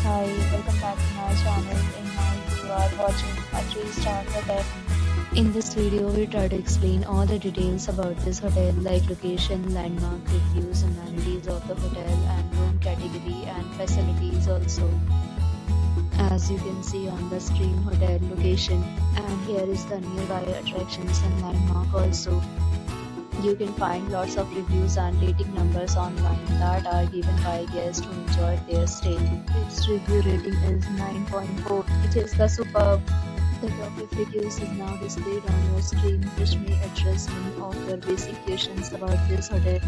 Hi, welcome back to my channel, and now you are watching a 3-star hotel. In this video, we try to explain all the details about this hotel like location, landmark, reviews, amenities of the hotel and room category and facilities also. As you can see on the screen, hotel location, and here is the nearby attractions and landmark also. You can find lots of reviews and rating numbers online that are given by guests who enjoyed their stay. Its review rating is 9.4. It is the superb. The top of reviews is now displayed on your screen, which may address many of your basic questions about this hotel.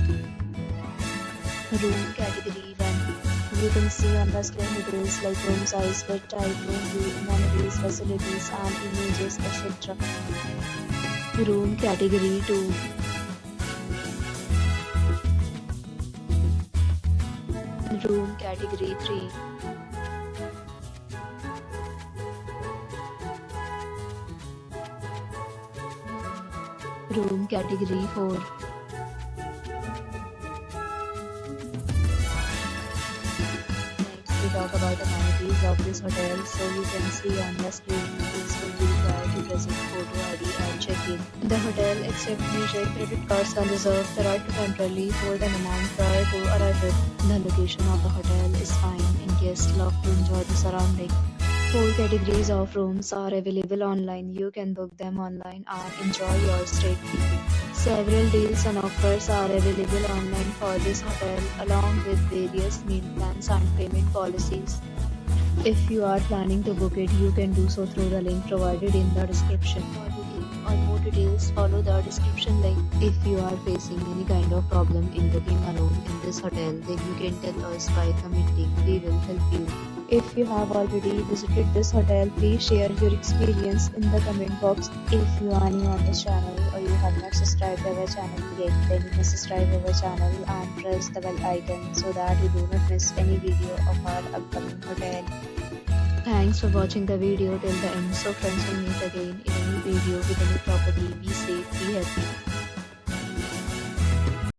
Room category 1. You can see on the screen details like room size, bed type, room view, amenities, facilities and images, etc. Room category 2. Room category 3. Room category 4. Next, we talk about amenities of this hotel. So you can see on the screen this will be required to present photo ID and check-in. The hotel accepts major credit cards and reserves the right to temporarily hold an amount prior to arrival. The location of the hotel is fine and guests love to enjoy the surrounding. 4 categories of rooms are available online. You can book them online and enjoy your stay. Several deals and offers are available online for this hotel along with various meal plans and payment policies. If you are planning to book it, you can do so through the link provided in the description. For more details, follow the description link. If you are facing any kind of problem in booking a room in this hotel, then you can tell us by commenting. We will help you. If you have already visited this hotel, please share your experience in the comment box. If you are new on this channel or you have not subscribed our channel yet, then you can subscribe our channel and press the bell icon so that you do not miss any video of our upcoming hotel. Thanks for watching the video till the end. So friends, will meet again in a new video with a new property. Be safe, be happy.